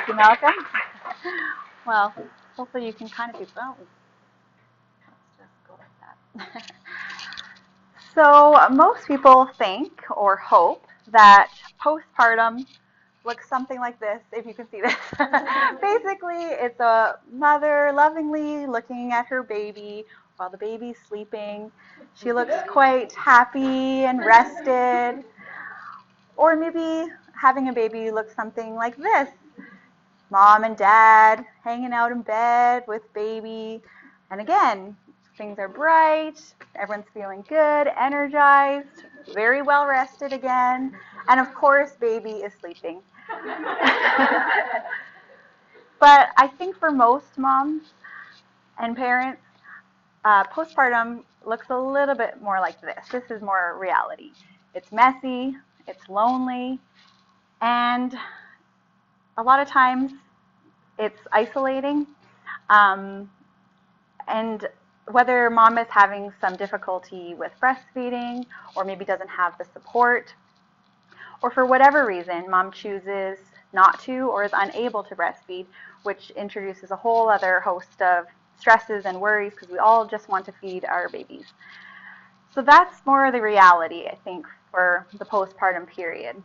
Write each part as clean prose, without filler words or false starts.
you, Malcolm. Well, hopefully you can kind of do both. Let's just go like that. So most people think or hope that postpartum looks something like this, if you can see this. Basically, it's a mother lovingly looking at her baby while the baby's sleeping. She looks quite happy and rested. Or maybe having a baby looks something like this. Mom and dad hanging out in bed with baby. And again, things are bright, everyone's feeling good, energized, very well rested again. And of course, baby is sleeping. But I think for most moms and parents, postpartum looks a little bit more like this. This is more reality. It's messy, it's lonely, and a lot of times it's isolating. And whether mom is having some difficulty with breastfeeding or maybe doesn't have the support, or for whatever reason, mom chooses not to or is unable to breastfeed, which introduces a whole other host of stresses and worries because we all just want to feed our babies. So that's more the reality, I think, for the postpartum period.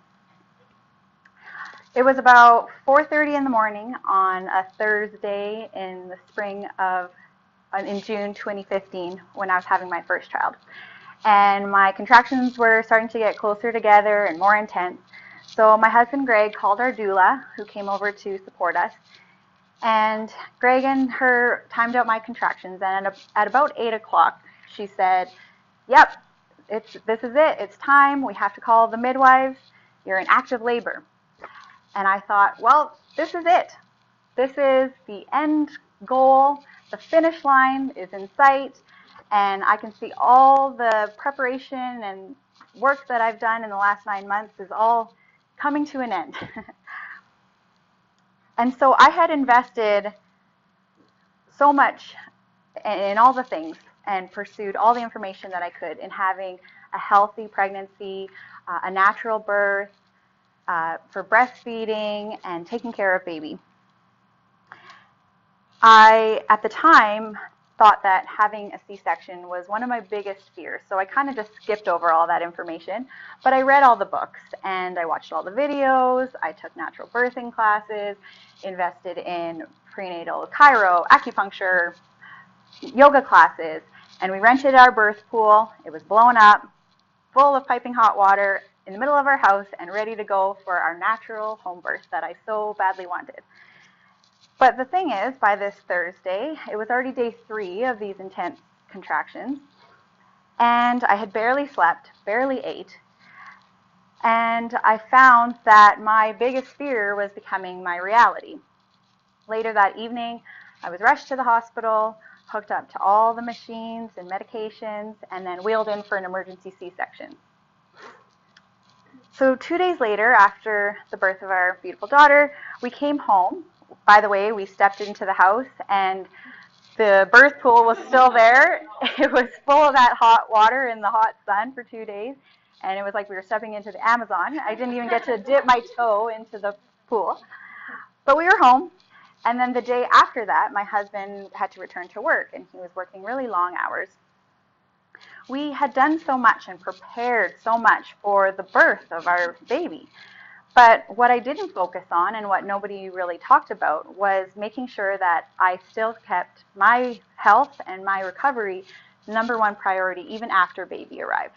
It was about 4:30 in the morning on a Thursday in the spring in June 2015 when I was having my first child. And my contractions were starting to get closer together and more intense. So my husband, Greg, called our doula, who came over to support us. And Greg and her timed out my contractions. And at about 8 o'clock, she said, yep, this is it. It's time. We have to call the midwives. You're in active labor. And I thought, well, this is it. This is the end goal. The finish line is in sight. And I can see all the preparation and work that I've done in the last 9 months is all coming to an end. And so I had invested so much in all the things and pursued all the information that I could in having a healthy pregnancy, a natural birth, for breastfeeding and taking care of baby. I, at the time, thought that having a C-section was one of my biggest fears, so I kind of just skipped over all that information. But I read all the books, and I watched all the videos, I took natural birthing classes, invested in prenatal chiro, acupuncture, yoga classes, and we rented our birth pool. It was blown up, full of piping hot water, in the middle of our house and ready to go for our natural home birth that I so badly wanted. But the thing is, by this Thursday, it was already day 3 of these intense contractions, and I had barely slept, barely ate, and I found that my biggest fear was becoming my reality. Later that evening, I was rushed to the hospital, hooked up to all the machines and medications, and then wheeled in for an emergency C-section. So 2 days later, after the birth of our beautiful daughter, we came home. By the way, we stepped into the house and the birth pool was still there. It was full of that hot water in the hot sun for 2 days, and it was like we were stepping into the Amazon. I didn't even get to dip my toe into the pool. But we were home, and then the day after that, my husband had to return to work, and he was working really long hours. We had done so much and prepared so much for the birth of our baby. But what I didn't focus on and what nobody really talked about was making sure that I still kept my health and my recovery #1 priority even after baby arrived.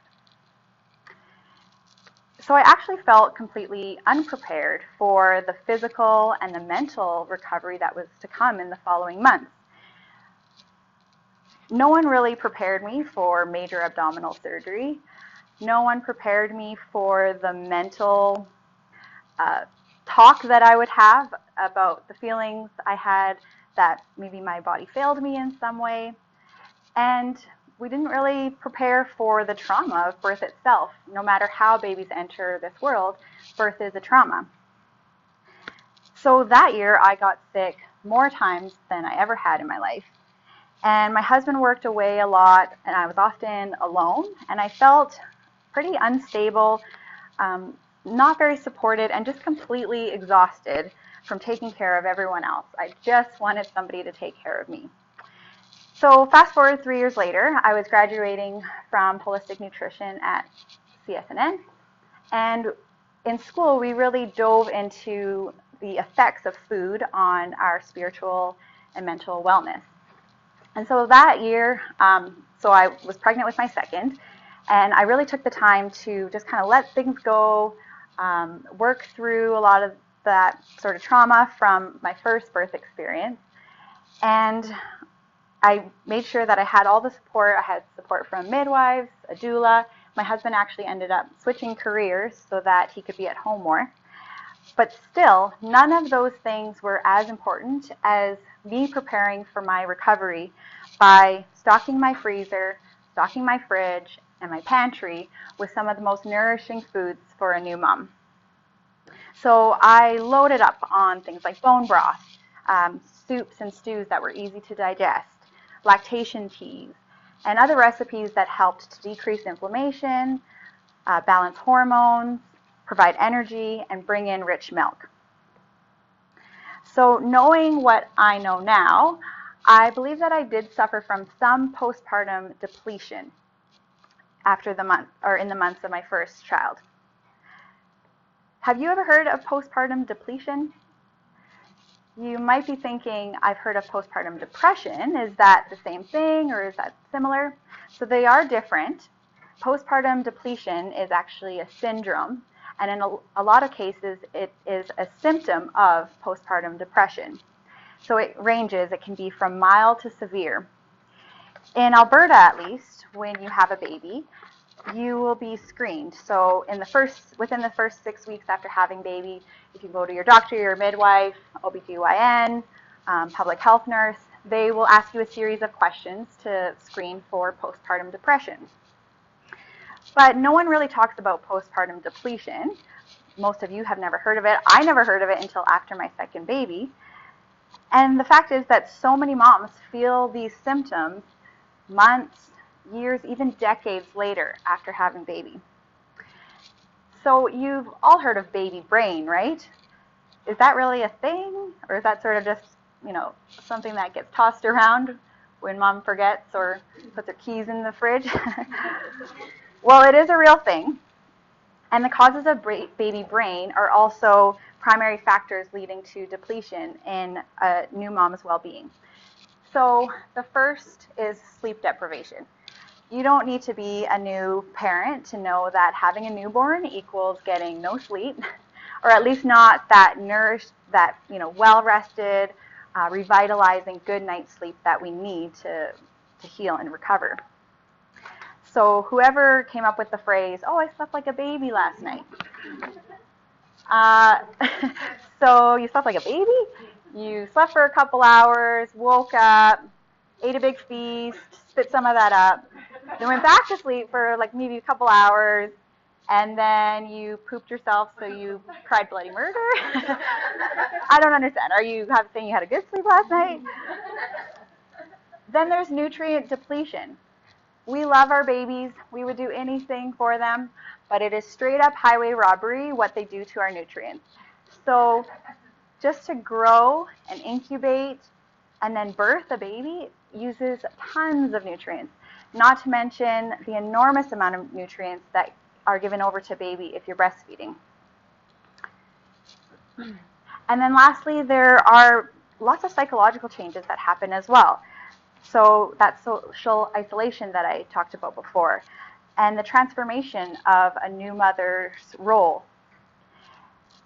So I actually felt completely unprepared for the physical and the mental recovery that was to come in the following months. No one really prepared me for major abdominal surgery. No one prepared me for the mental talk that I would have about the feelings I had that maybe my body failed me in some way. And we didn't really prepare for the trauma of birth itself. No matter how babies enter this world, birth is a trauma. So that year I got sick more times than I ever had in my life. And my husband worked away a lot, and I was often alone, and I felt pretty unstable, not very supported and just completely exhausted from taking care of everyone else. I just wanted somebody to take care of me. So fast forward 3 years later, I was graduating from holistic nutrition at CSNN, and in school we really dove into the effects of food on our spiritual and mental wellness. And so that year, so I was pregnant with my second, and I really took the time to just kind of let things go, work through a lot of that sort of trauma from my first birth experience. And I made sure that I had all the support. I had support from midwives, a doula. My husband actually ended up switching careers so that he could be at home more. But still, none of those things were as important as me preparing for my recovery by stocking my freezer, stocking my fridge, and my pantry with some of the most nourishing foods for a new mom. So I loaded up on things like bone broth, soups and stews that were easy to digest, lactation teas, and other recipes that helped to decrease inflammation, balance hormones, provide energy, and bring in rich milk. So knowing what I know now, I believe that I did suffer from some postpartum depletion after the month, or in the months of my first child. Have you ever heard of postpartum depletion? You might be thinking, I've heard of postpartum depression. Is that the same thing, or is that similar? So they are different. Postpartum depletion is actually a syndrome, and in a lot of cases, it is a symptom of postpartum depression. So it ranges. It can be from mild to severe. In Alberta, at least, when you have a baby, you will be screened. So within the first 6 weeks after having baby, if you go to your doctor, your midwife, OBGYN, public health nurse, they will ask you a series of questions to screen for postpartum depression. But no one really talks about postpartum depletion. Most of you have never heard of it. I never heard of it until after my second baby. And the fact is that so many moms feel these symptoms months, years, even decades later after having baby. So you've all heard of baby brain, right? Is that really a thing? Or is that sort of just, something that gets tossed around when mom forgets or puts her keys in the fridge? Well, it is a real thing. And the causes of baby brain are also primary factors leading to depletion in a new mom's well-being. So the first is sleep deprivation. You don't need to be a new parent to know that having a newborn equals getting no sleep, or at least not that nourished, that well-rested, revitalizing good night's sleep that we need to heal and recover. So whoever came up with the phrase, "Oh, I slept like a baby last night." So you slept like a baby? You slept for a couple hours, woke up, ate a big feast, spit some of that up, then went back to sleep for like maybe a couple hours, and then you pooped yourself, so you cried bloody murder? I don't understand. Are you saying you had a good sleep last night? Then there's nutrient depletion. We love our babies. We would do anything for them, but it is straight up highway robbery what they do to our nutrients. So just to grow and incubate and then birth a baby uses tons of nutrients, not to mention the enormous amount of nutrients that are given over to baby if you're breastfeeding. And then lastly, there are lots of psychological changes that happen as well. So that social isolation that I talked about before, and the transformation of a new mother's role.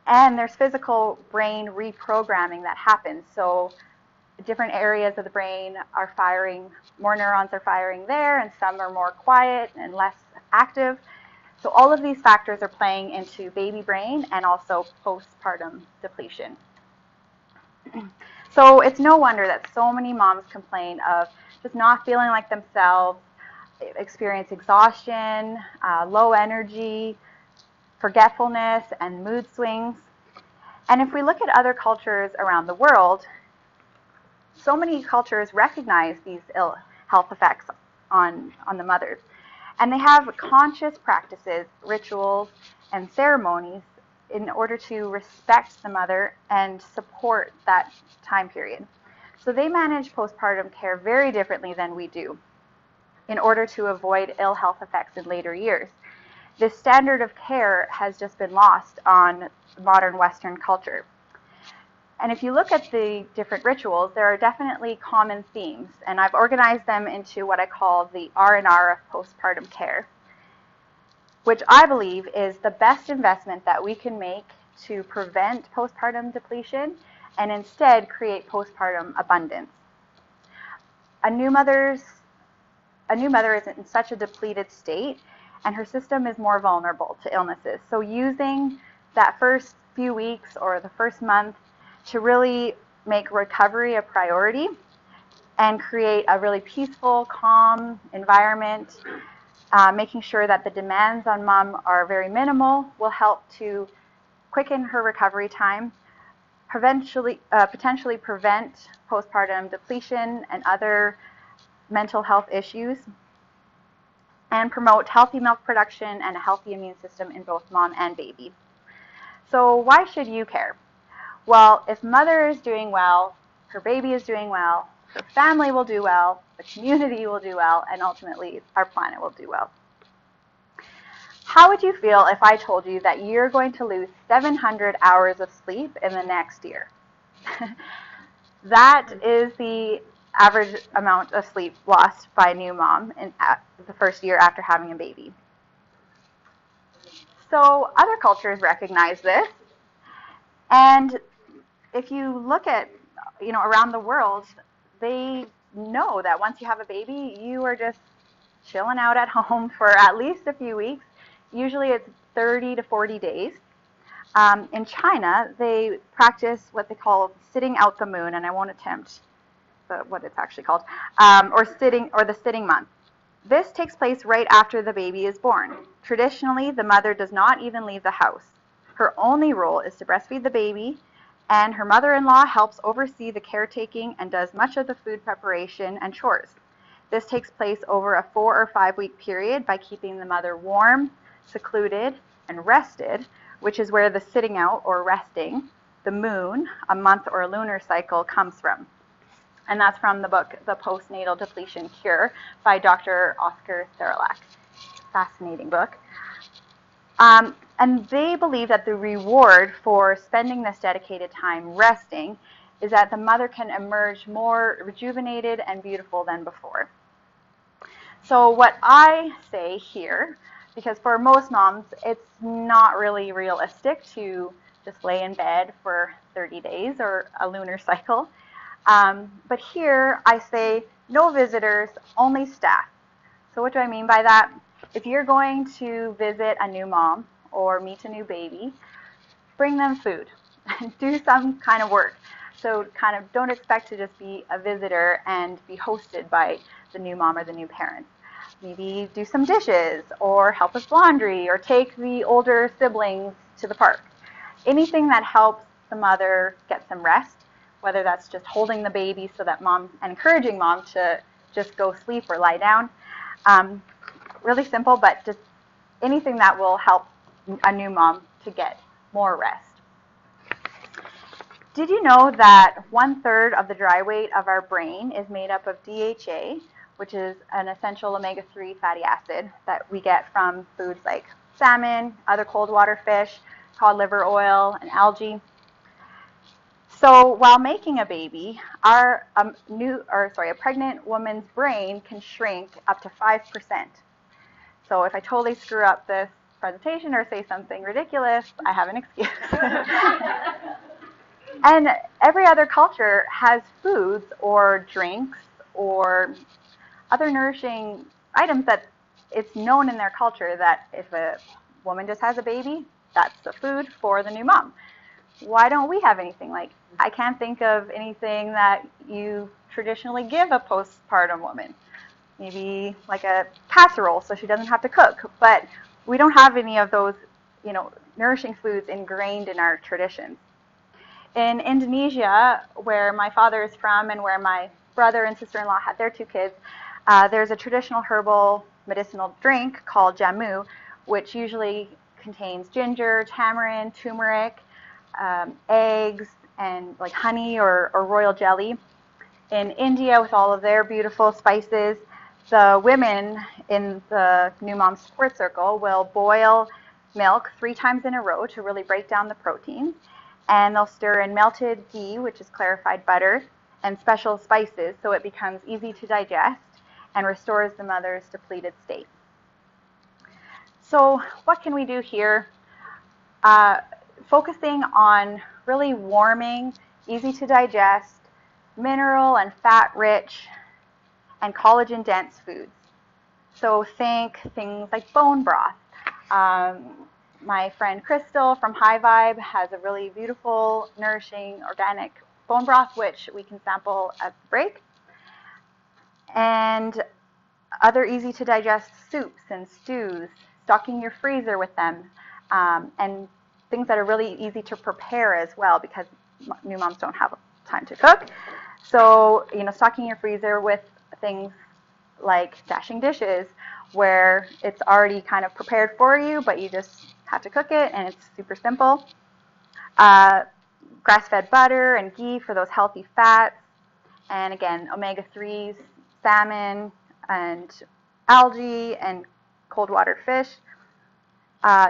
And there's physical brain reprogramming that happens. So different areas of the brain are firing, more neurons are firing there, and some are more quiet and less active. So all of these factors are playing into baby brain and also postpartum depletion. So it's no wonder that so many moms complain of just not feeling like themselves, experience exhaustion, low energy, forgetfulness, and mood swings. And if we look at other cultures around the world, so many cultures recognize these ill health effects on the mothers. And they have conscious practices, rituals, and ceremonies in order to respect the mother and support that time period. So they manage postpartum care very differently than we do in order to avoid ill health effects in later years. This standard of care has just been lost on modern Western culture. And if you look at the different rituals, there are definitely common themes, and I've organized them into what I call the R&R of postpartum care, which I believe is the best investment that we can make to prevent postpartum depletion and instead create postpartum abundance. A new mother is in such a depleted state, and her system is more vulnerable to illnesses. So using that first few weeks or the first month to really make recovery a priority and create a really peaceful, calm environment, making sure that the demands on mom are very minimal will help to quicken her recovery time, potentially prevent postpartum depletion and other mental health issues, and promote healthy milk production and a healthy immune system in both mom and baby. So why should you care? Well, if mother is doing well, her baby is doing well, her family will do well, the community will do well, and ultimately our planet will do well. How would you feel if I told you that you're going to lose 700 hours of sleep in the next year? That is the average amount of sleep lost by a new mom in the first year after having a baby. So other cultures recognize this, and if you look at, around the world, they know that once you have a baby, you are just chilling out at home for at least a few weeks. Usually it's 30 to 40 days. In China, they practice what they call sitting out the moon, and I won't attempt what it's actually called, or the sitting month. This takes place right after the baby is born. Traditionally, the mother does not even leave the house. Her only role is to breastfeed the baby, and her mother-in-law helps oversee the caretaking and does much of the food preparation and chores. This takes place over a 4 or 5 week period by keeping the mother warm, secluded, and rested, which is where the sitting out or resting the moon, a month or a lunar cycle, comes from. And that's from the book, The Postnatal Depletion Cure by Dr. Oscar Serralak. Fascinating book. And they believe that the reward for spending this dedicated time resting is that the mother can emerge more rejuvenated and beautiful than before. So what I say here, because for most moms, it's not really realistic to just lay in bed for 30 days or a lunar cycle. But here I say no visitors, only staff. So what do I mean by that? If you're going to visit a new mom or meet a new baby, bring them food. Do some kind of work. So kind of don't expect to just be a visitor and be hosted by the new mom or the new parents. Maybe do some dishes or help with laundry or take the older siblings to the park. Anything that helps the mother get some rest, whether that's just holding the baby so that mom, and encouraging mom to just go sleep or lie down. Really simple, but just anything that will help a new mom to get more rest. Did you know that 1/3 of the dry weight of our brain is made up of DHA, which is an essential omega-3 fatty acid that we get from foods like salmon, other cold water fish, cod liver oil, and algae? So while making a baby, a pregnant woman's brain can shrink up to 5%. So if I totally screw up this presentation or say something ridiculous, I have an excuse. And every other culture has foods or drinks or other nourishing items that it's known in their culture that if a woman just has a baby, that's the food for the new mom. Why don't we have anything like, I can't think of anything that you traditionally give a postpartum woman. Maybe like a casserole so she doesn't have to cook. But we don't have any of those, nourishing foods ingrained in our traditions. In Indonesia, where my father is from and where my brother and sister-in-law had their 2 kids, there's a traditional herbal medicinal drink called jamu, which usually contains ginger, tamarind, turmeric, eggs, and like honey or royal jelly. In India, with all of their beautiful spices, the women in the New Mom Support Circle will boil milk 3 times in a row to really break down the proteins. And they'll stir in melted ghee, which is clarified butter, and special spices so it becomes easy to digest and restores the mother's depleted state. So what can we do here? Focusing on really warming, easy to digest, mineral and fat-rich, and collagen-dense foods. So think things like bone broth. My friend Crystal from High Vibe has a really beautiful, nourishing, organic bone broth, which we can sample at the break. And other easy-to-digest soups and stews, stocking your freezer with them, and things that are really easy to prepare as well, because new moms don't have time to cook. So, stocking your freezer with things like dashing dishes, where it's already kind of prepared for you, but you just have to cook it, and it's super simple. Grass-fed butter and ghee for those healthy fats, and again, omega-3s, salmon and algae and cold water fish.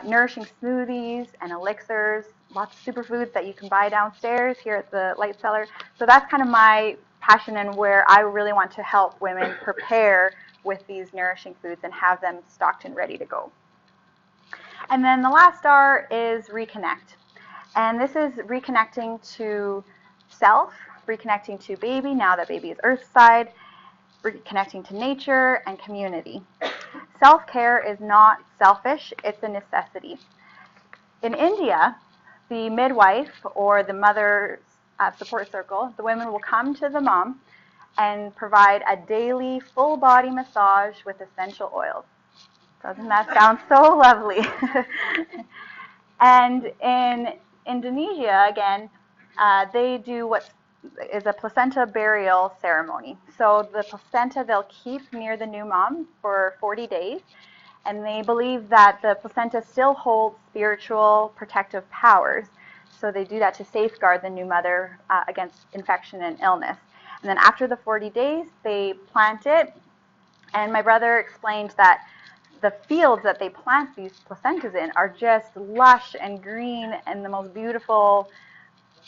Nourishing smoothies and elixirs, lots of superfoods that you can buy downstairs here at the Light Cellar. So that's kind of my passion and where I really want to help women prepare with these nourishing foods and have them stocked and ready to go. And then the last R is reconnect. And this is reconnecting to self, reconnecting to baby now that baby is earthside, reconnecting to nature and community. Self-care is not selfish, it's a necessity. In India, the midwife or the mother support circle, the women will come to the mom and provide a daily full body massage with essential oils. Doesn't that sound so lovely? And in Indonesia, again, they do what is a placenta burial ceremony. So the placenta they'll keep near the new mom for 40 days, and they believe that the placenta still holds spiritual protective powers. So they do that to safeguard the new mother against infection and illness. And then after the 40 days, they plant it. And my brother explained that the fields that they plant these placentas in are just lush and green and the most beautiful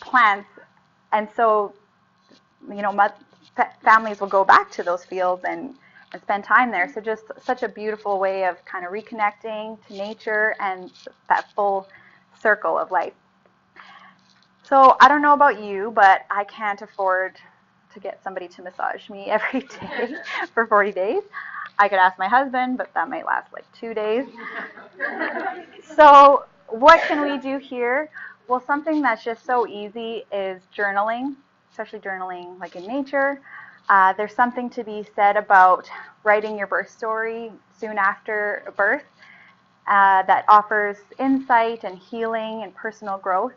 plants. And so, families will go back to those fields and spend time there. So just such a beautiful way of kind of reconnecting to nature and that full circle of life. So I don't know about you, but I can't afford to get somebody to massage me every day for 40 days. I could ask my husband, but that might last like 2 days. So what can we do here? Well, something that's just so easy is journaling, especially journaling like in nature. There's something to be said about writing your birth story soon after birth that offers insight and healing and personal growth,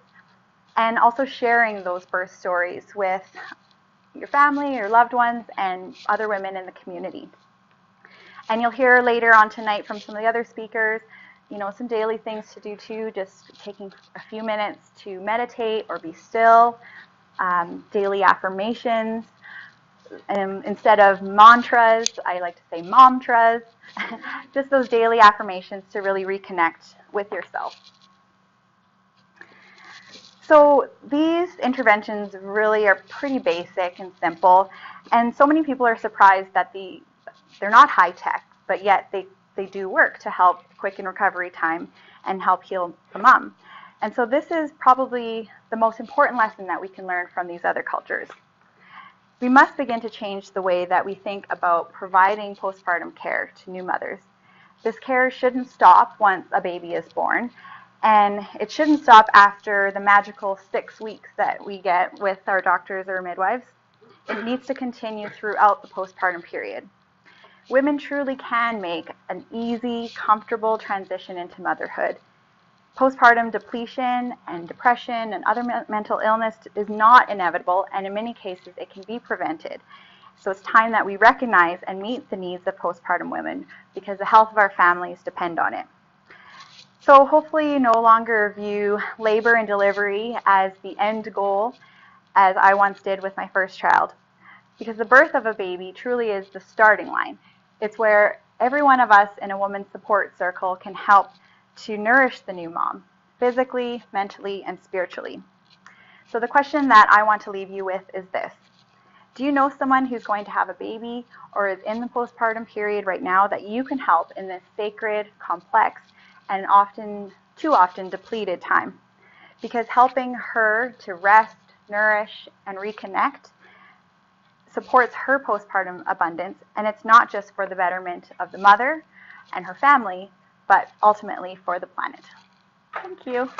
and also sharing those birth stories with your family, your loved ones, and other women in the community. And you'll hear later on tonight from some of the other speakers, some daily things to do too, just taking a few minutes to meditate or be still, daily affirmations. Instead of mantras, I like to say momtras, just those daily affirmations to really reconnect with yourself. So these interventions really are pretty basic and simple, and so many people are surprised that they're not high-tech, but yet they do work to help quicken recovery time and help heal the mom. And so this is probably the most important lesson that we can learn from these other cultures. We must begin to change the way that we think about providing postpartum care to new mothers. This care shouldn't stop once a baby is born, and it shouldn't stop after the magical 6 weeks that we get with our doctors or midwives. It needs to continue throughout the postpartum period. Women truly can make an easy, comfortable transition into motherhood. Postpartum depletion and depression and other mental illness is not inevitable, and in many cases it can be prevented. So it's time that we recognize and meet the needs of postpartum women, because the health of our families depend on it. So hopefully you no longer view labor and delivery as the end goal, as I once did with my first child. Because the birth of a baby truly is the starting line. It's where every one of us in a woman's support circle can help to nourish the new mom, physically, mentally, and spiritually. So the question that I want to leave you with is this. Do you know someone who's going to have a baby or is in the postpartum period right now that you can help in this sacred, complex, and too often depleted time? Because helping her to rest, nourish, and reconnect supports her postpartum abundance, and it's not just for the betterment of the mother and her family, but ultimately for the planet. Thank you.